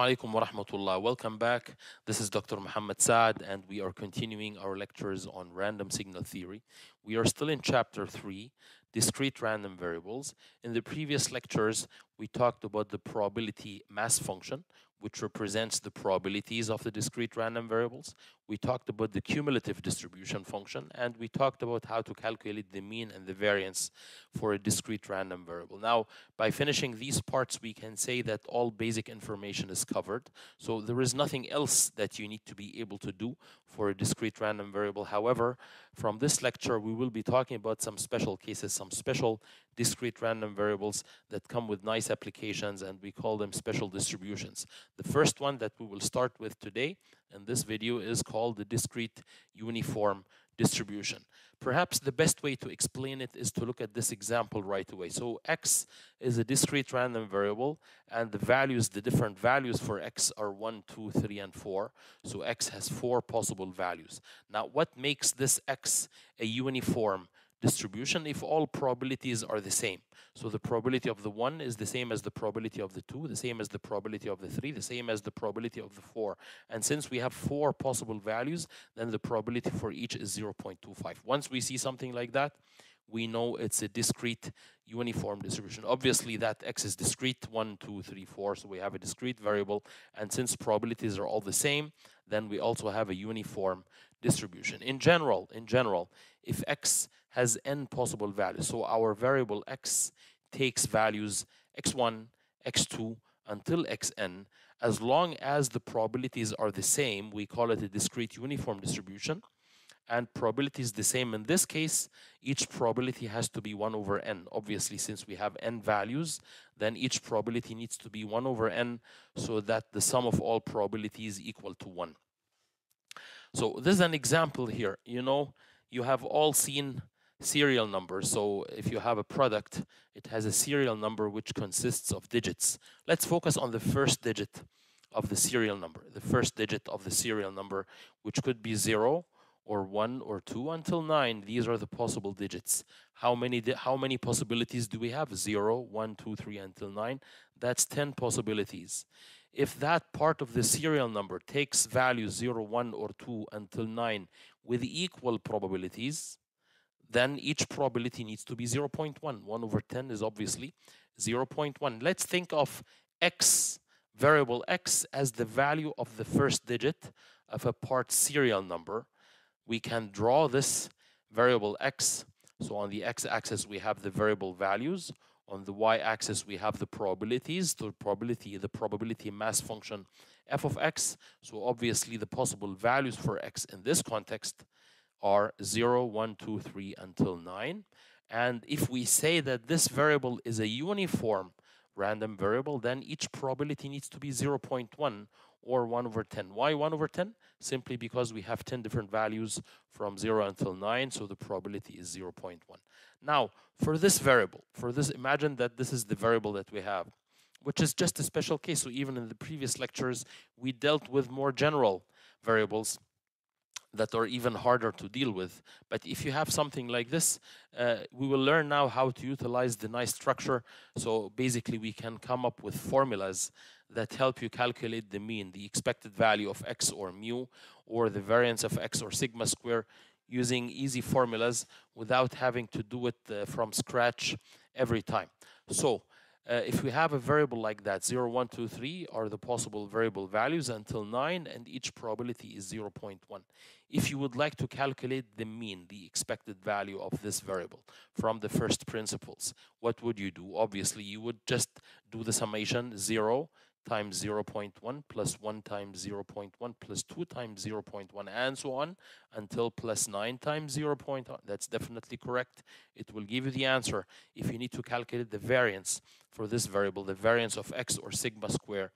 Alaikum wa rahmatullah. Welcome back. This is Dr. Muhammad Saad, and we are continuing our lectures on random signal theory. We are still in chapter 3, discrete random variables. In the previous lectures, we talked about the probability mass function, which represents the probabilities of the discrete random variables. We talked about the cumulative distribution function, and we talked about how to calculate the mean and the variance for a discrete random variable. Now, by finishing these parts, we can say that all basic information is covered. So there is nothing else that you need to be able to do for a discrete random variable. However, from this lecture, we will be talking about some special cases, some special discrete random variables that come with nice applications, and we call them special distributions. The first one that we will start with today in this video is called the discrete uniform distribution. Perhaps the best way to explain it is to look at this example right away. So x is a discrete random variable, and the values, the different values for x are 1, 2, 3, and 4. So x has 4 possible values. Now, what makes this x a uniform distribution? If all probabilities are the same. So the probability of the 1 is the same as the probability of the 2, the same as the probability of the 3, the same as the probability of the 4. And since we have 4 possible values, then the probability for each is 0.25. Once we see something like that, we know it's a discrete uniform distribution. Obviously, that x is discrete, 1, 2, 3, 4, so we have a discrete variable. And since probabilities are all the same, then we also have a uniform distribution. In general, if x has n possible values, so our variable x takes values x1, x2, until xn, as long as the probabilities are the same, we call it a discrete uniform distribution. And probability is the same in this case. Each probability has to be 1 over n. Obviously, since we have n values, then each probability needs to be 1 over n so that the sum of all probabilities is equal to 1. So this is an example here. You know, you have all seen serial numbers. So if you have a product, it has a serial number which consists of digits. Let's focus on the first digit of the serial number. The first digit of the serial number, which could be 0, or 1 or 2 until 9. These are the possible digits. How many possibilities do we have? 0, 1, 2, 3 until 9. That's 10 possibilities. If that part of the serial number takes values 0, 1, or 2 until 9 with equal probabilities, then each probability needs to be 0.1. 1 over 10 is obviously 0.1. Let's think of x, variable x, as the value of the first digit of a part serial number. We can draw this variable x. So on the x-axis, we have the variable values. On the y-axis, we have the probabilities, the probability mass function f of x. So obviously, the possible values for x in this context are 0, 1, 2, 3 until 9. And if we say that this variable is a uniform random variable, then each probability needs to be 0.1 or 1 over 10. Why 1 over 10? Simply because we have 10 different values from 0 until 9, so the probability is 0.1. Now, for this variable, imagine that this is the variable that we have, which is just a special case. So even in the previous lectures, we dealt with more general variables that are even harder to deal with. But if you have something like this, we will learn now how to utilize the nice structure. So basically, we can come up with formulas that help you calculate the mean, the expected value of x or mu, or the variance of x or sigma square, using easy formulas without having to do it from scratch every time. So if we have a variable like that, 0, 1, 2, 3 are the possible variable values until 9, and each probability is 0.1. If you would like to calculate the mean, the expected value of this variable from the first principles, what would you do? Obviously, you would just do the summation 0 times 0.1 plus 1 times 0.1 plus 2 times 0.1 and so on until plus 9 times 0.1. That's definitely correct. It will give you the answer. If you need to calculate the variance for this variable, the variance of x or sigma square,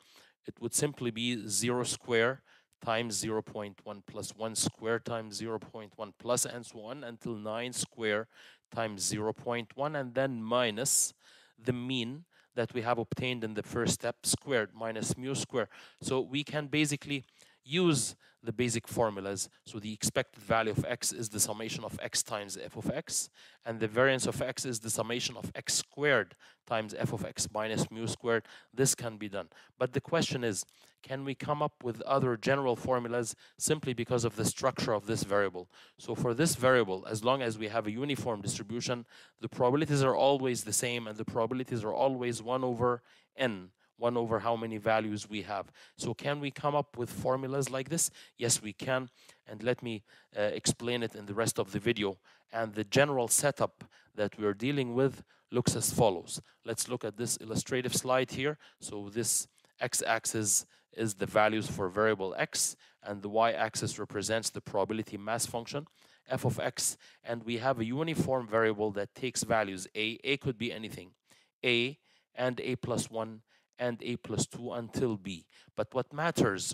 it would simply be 0 square times 0.1 plus 1 square times 0.1 plus and so on until 9 square times 0.1, and then minus the mean that we have obtained in the first step squared minus mu square. So we can basically use the basic formulas. So the expected value of x is the summation of x times f of x, and the variance of x is the summation of x squared times f of x minus mu squared. This can be done. But the question is, can we come up with other general formulas simply because of the structure of this variable? So for this variable, as long as we have a uniform distribution, the probabilities are always the same, and the probabilities are always 1 over n, 1 over how many values we have. So can we come up with formulas like this? Yes, we can, and let me explain it in the rest of the video. And the general setup that we're dealing with looks as follows. Let's look at this illustrative slide here. So this x-axis is the values for variable x, and the y-axis represents the probability mass function, f of x, and we have a uniform variable that takes values a. A could be anything, a and a plus 1 and a plus 2 until b. But what matters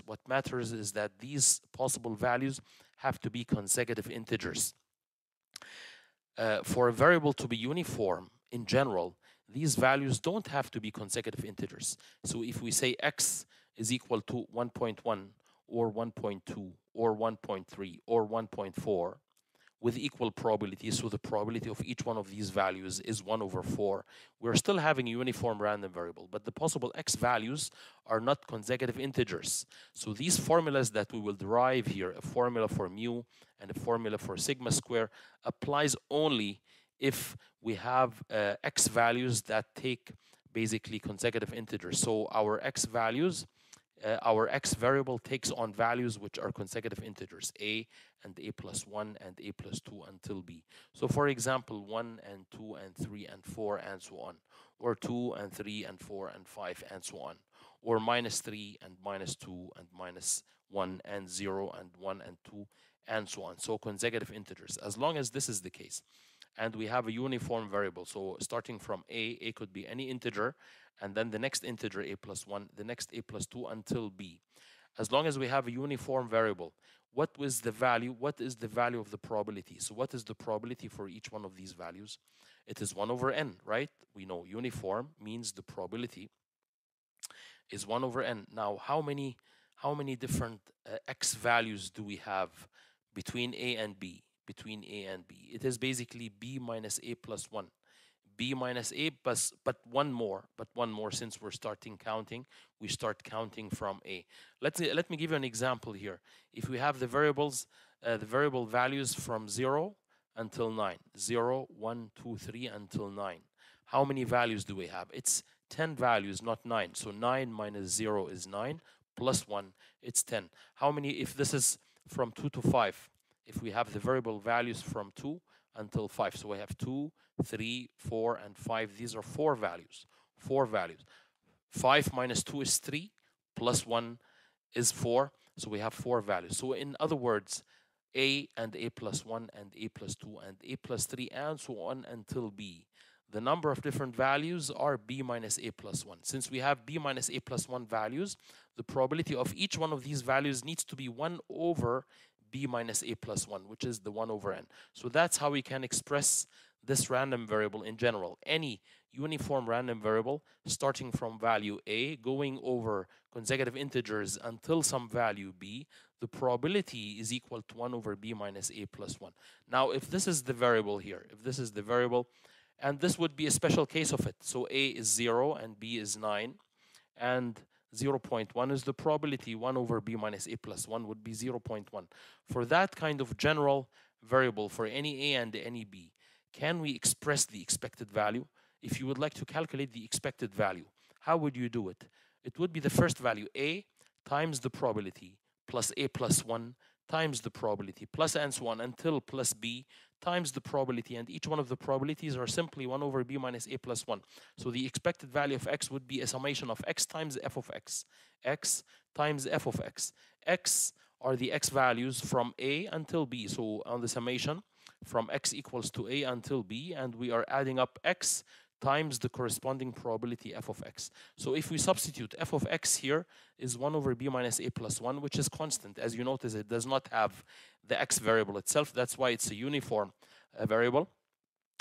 is that these possible values have to be consecutive integers. For a variable to be uniform in general, these values don't have to be consecutive integers. So if we say x is equal to 1.1 or 1.2 or 1.3 or 1.4 with equal probability, so the probability of each one of these values is 1 over 4, we're still having a uniform random variable, but the possible x values are not consecutive integers. So these formulas that we will derive here, a formula for mu and a formula for sigma square, applies only if we have x values that take basically consecutive integers. So our x values, our x variable takes on values which are consecutive integers, a and a plus 1 and a plus 2 until b. So for example, 1 and 2 and 3 and 4 and so on, or 2 and 3 and 4 and 5 and so on, or minus 3 and minus 2 and minus 1 and 0 and 1 and 2 and so on. So consecutive integers, as long as this is the case. And we have a uniform variable. So starting from a could be any integer, and then the next integer a plus 1, the next a plus 2 until b. As long as we have a uniform variable, what is the value of the probability? So what is the probability for each one of these values? It is 1 over n, right? We know uniform means the probability is 1 over n. Now, how many different x values do we have between a and b? Between a and b, it is basically b minus a plus 1. B minus a plus, but one more, since we're starting counting, we start counting from a. Let me give you an example here. If we have the variables, the variable values from 0 until 9, 0, 1, 2, 3 until 9. How many values do we have? It's 10 values, not 9. So 9 minus 0 is 9, plus 1, it's 10. How many, if this is from 2 to 5, if we have the variable values from 2 until 5, so we have 2, 3, 4, and 5. These are 4 values. 4 values. 5 minus 2 is 3, plus 1 is 4. So we have 4 values. So in other words, a and a plus 1 and a plus 2 and a plus 3 and so on until b. The number of different values are b minus a plus 1. Since we have b minus a plus 1 values, the probability of each one of these values needs to be 1 over b minus a plus 1, which is the 1 over n. So that's how we can express this random variable in general. Any uniform random variable starting from value a, going over consecutive integers until some value b, the probability is equal to 1 over b minus a plus 1. Now, if this is the variable here, if this is the variable, and this would be a special case of it. So a is 0 and b is 9, and 0.1 is the probability. 1 over b minus a plus 1 would be 0.1. For that kind of general variable, for any a and any b, can we express the expected value? If you would like to calculate the expected value, how would you do it? It would be the first value, a times the probability plus a plus 1 times the probability plus and so on until plus b times the probability, and each one of the probabilities are simply 1 over b minus a plus 1. So the expected value of x would be a summation of x times f of x, x times f of x. X are the x values from a until b. So on the summation, from x equals to a until b, and we are adding up x times the corresponding probability f of x. So if we substitute f of x here is 1 over b minus a plus 1, which is constant. As you notice, it does not have the x variable itself. That's why it's a uniform variable.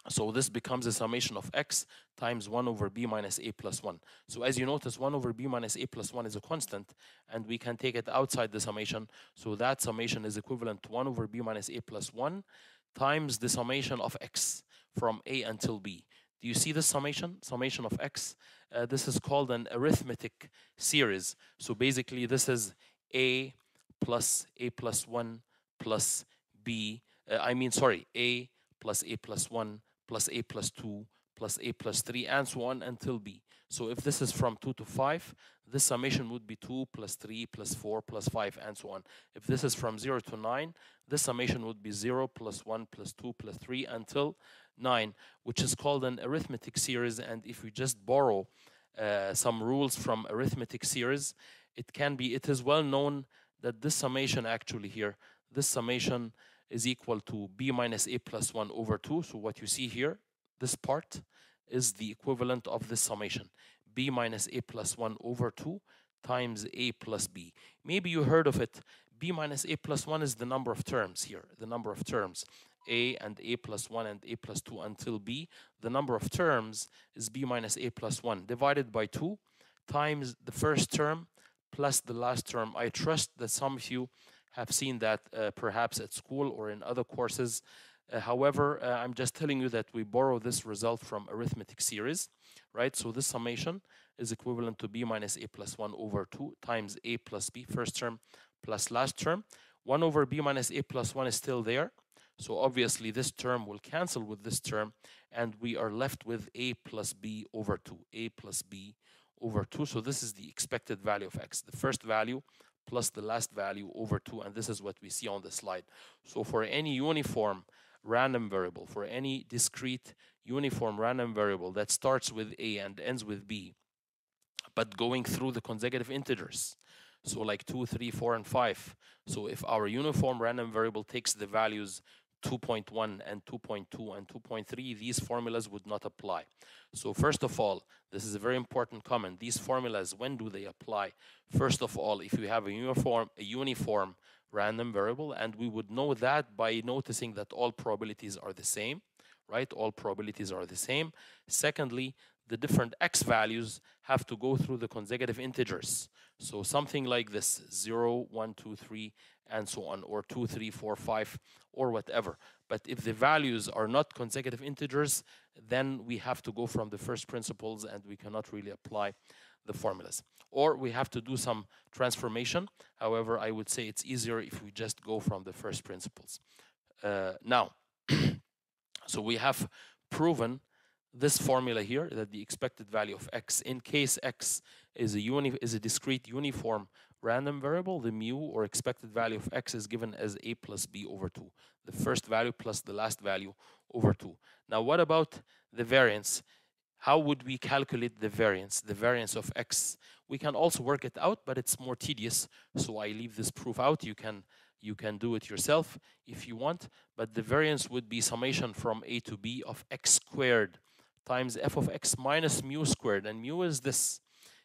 So this becomes a summation of x times 1 over b minus a plus 1. So as you notice, 1 over b minus a plus 1 is a constant, and we can take it outside the summation. So that summation is equivalent to 1 over b minus a plus 1 times the summation of x from a until b. Do you see this summation? Summation of x. This is called an arithmetic series. So basically, this is a plus 1 plus b. A plus a plus 1 plus a plus 2 plus a plus 3 and so on until b. So if this is from 2 to 5, this summation would be 2 plus 3 plus 4 plus 5 and so on. If this is from 0 to 9, this summation would be 0 plus 1 plus 2 plus 3 until 9, which is called an arithmetic series. And if we just borrow some rules from arithmetic series, it is well known that this summation actually here, this summation is equal to b minus a plus 1 over 2. So what you see here, this part is the equivalent of this summation, b minus a plus 1 over 2 times a plus b. Maybe you heard of it. B minus a plus 1 is the number of terms here, the number of terms. A and a plus 1 and a plus 2 until b. The number of terms is b minus a plus 1 divided by 2 times the first term plus the last term. I trust that some of you have seen that perhaps at school or in other courses. However, I'm just telling you that we borrow this result from arithmetic series, right? So this summation is equivalent to b minus a plus 1 over 2 times a plus b, first term plus last term. 1 over b minus a plus 1 is still there. So obviously this term will cancel with this term, and we are left with a plus b over 2, a plus b over 2. So this is the expected value of x, the first value plus the last value over 2, and this is what we see on the slide. So for any uniform random variable, for any discrete uniform random variable that starts with a and ends with b, but going through the consecutive integers, so like 2, 3, 4, and 5. So if our uniform random variable takes the values 2.1 and 2.2 and 2.3, these formulas would not apply. So first of all, this is a very important comment. These formulas, when do they apply? First of all, if you have a uniform random variable, and we would know that by noticing that all probabilities are the same, right? All probabilities are the same. Secondly, the different x values have to go through the consecutive integers. So something like this, 0, 1, 2, 3, and so on, or 2, 3, 4, 5, or whatever. But if the values are not consecutive integers, then we have to go from the first principles and we cannot really apply the formulas. Or we have to do some transformation. However, I would say it's easier if we just go from the first principles. Now, so we have proven this formula here, that the expected value of x, in case x is a discrete uniform random variable, the mu, or expected value of x, is given as a plus b over 2, the first value plus the last value over 2. Now what about the variance? How would we calculate the variance of x? We can also work it out, but it's more tedious, so I leave this proof out. You can do it yourself if you want, but the variance would be summation from a to b of x squared times f of x minus mu squared, and mu is this.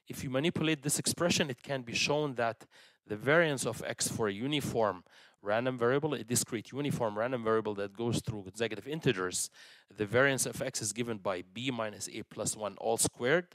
If you manipulate this expression, it can be shown that the variance of x for a uniform random variable, a discrete uniform random variable that goes through consecutive integers, the variance of x is given by b minus a plus 1 all squared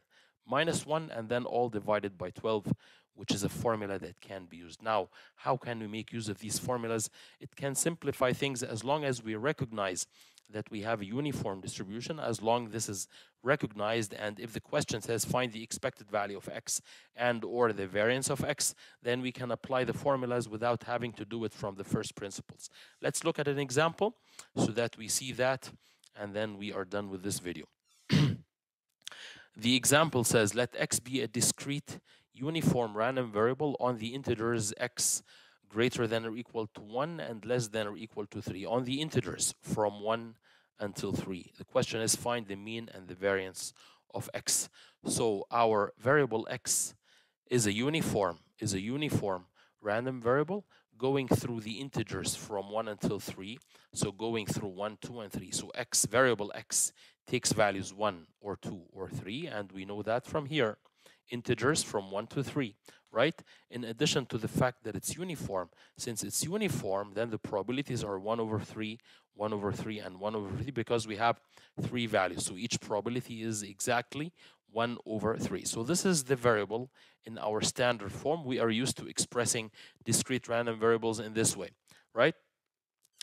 minus 1 and then all divided by 12, which is a formula that can be used. Now, how can we make use of these formulas? It can simplify things as long as we recognize that we have a uniform distribution, as long as this is recognized, and if the question says find the expected value of x and or the variance of x, then we can apply the formulas without having to do it from the first principles. Let's look at an example so that we see that, and then we are done with this video. The example says let x be a discrete uniform random variable on the integers x greater than or equal to 1 and less than or equal to 3, on the integers from 1 until 3. The question is find the mean and the variance of x. So our variable x is a uniform random variable going through the integers from 1 until 3. So going through 1, 2, and 3. So variable x takes values 1 or 2 or 3, and we know that from here. integers from 1 to 3, right? In addition to the fact that it's uniform. Since it's uniform, then the probabilities are 1 over 3, 1 over 3, and 1 over 3 because we have 3 values. So each probability is exactly 1 over 3. So this is the variable in our standard form. We are used to expressing discrete random variables in this way, right?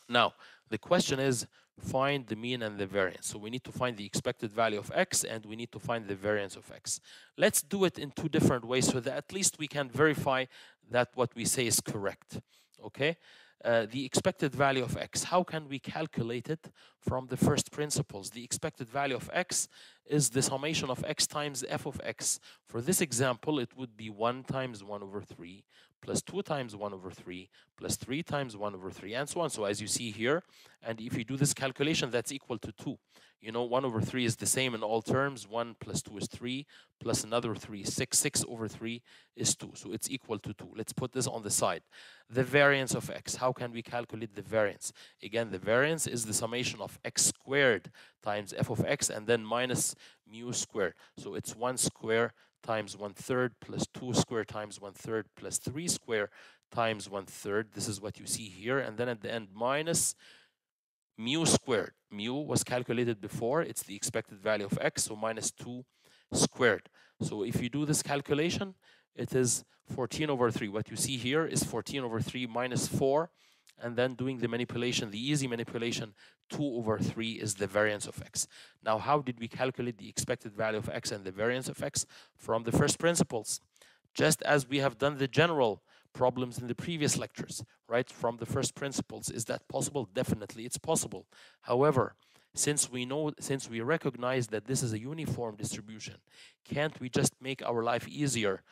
Now, the question is, find the mean and the variance. So we need to find the expected value of x, and we need to find the variance of x. Let's do it in 2 different ways so that at least we can verify that what we say is correct. Okay? The expected value of x, how can we calculate it from the first principles? The expected value of x is the summation of x times f of x. For this example, it would be 1 times 1 over 3 plus 2 times 1 over 3 plus 3 times 1 over 3 and so on. So as you see here, and if you do this calculation, that's equal to 2. You know, 1 over 3 is the same in all terms. 1 plus 2 is 3 plus another 3, 6. 6 over 3 is 2. So it's equal to 2. Let's put this on the side. The variance of x. How can we calculate the variance? Again, the variance is the summation of x squared times f of x and then minus mu squared. So it's 1 square times 1/3 plus 2 square times 1/3 plus 3 square times 1/3. This is what you see here. And then at the end, minus mu squared. Mu was calculated before. It's the expected value of x, so minus 2 squared. So if you do this calculation, it is 14 over 3. What you see here is 14 over 3 minus 4. And then doing the manipulation, the easy manipulation, 2 over 3 is the variance of x. Now, how did we calculate the expected value of x and the variance of x? From the first principles. Just as we have done the general problems in the previous lectures, right? From the first principles. Is that possible? Definitely, it's possible. However, since we recognize that this is a uniform distribution, can't we just make our life easier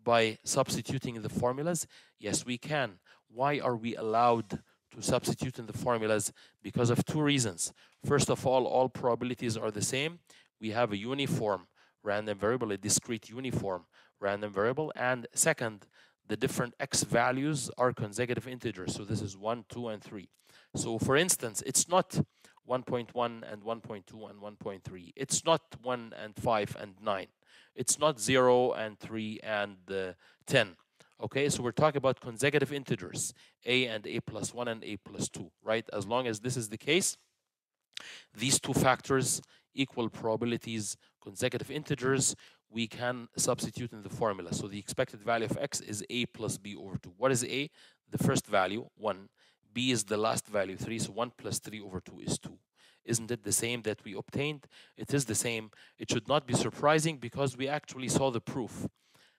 by substituting in the formulas? Yes, we can. Why are we allowed to substitute in the formulas? Because of 2 reasons. First of all probabilities are the same. We have a uniform random variable, a discrete uniform random variable. And second, the different x values are consecutive integers. So this is 1, 2, and 3. So for instance, it's not 1.1 and 1.2 and 1.3. It's not 1 and 5 and 9. It's not 0 and 3 and 10. Okay, so we're talking about consecutive integers, a and a plus 1 and a plus 2, right? As long as this is the case, these 2 factors, equal probabilities, consecutive integers, we can substitute in the formula. So the expected value of x is a plus b over 2. What is a? The first value, 1. B is the last value, 3. So 1 plus 3 over 2 is 2. Isn't it the same that we obtained? It is the same. It should not be surprising because we actually saw the proof.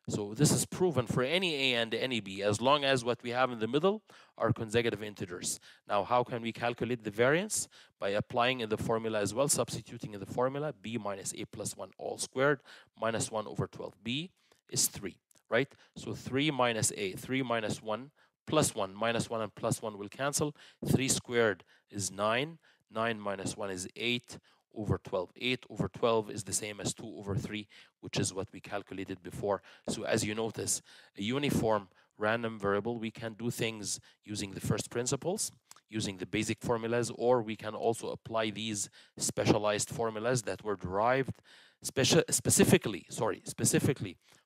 So this is proven for any a and any b, as long as what we have in the middle are consecutive integers. Now, how can we calculate the variance? By applying in the formula as well, substituting in the formula, b minus a plus 1 all squared minus 1 over 12. B is 3, right? So 3 minus a, 3 minus 1 plus 1. Minus 1 and plus 1 will cancel. 3 squared is 9. 9 minus 1 is 8 over 12. 8 over 12 is the same as 2 over 3, which is what we calculated before. So as you notice, a uniform random variable, we can do things using the first principles, using the basic formulas, or we can also apply these specialized formulas that were derived specifically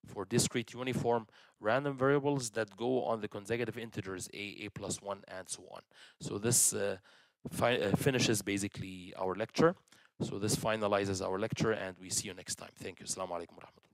for discrete uniform random variables that go on the consecutive integers a plus 1, and so on. So this finishes basically our lecture. So this finalizes our lecture, and we see you next time. Thank you. Assalamu alaikum wa rahmatullah.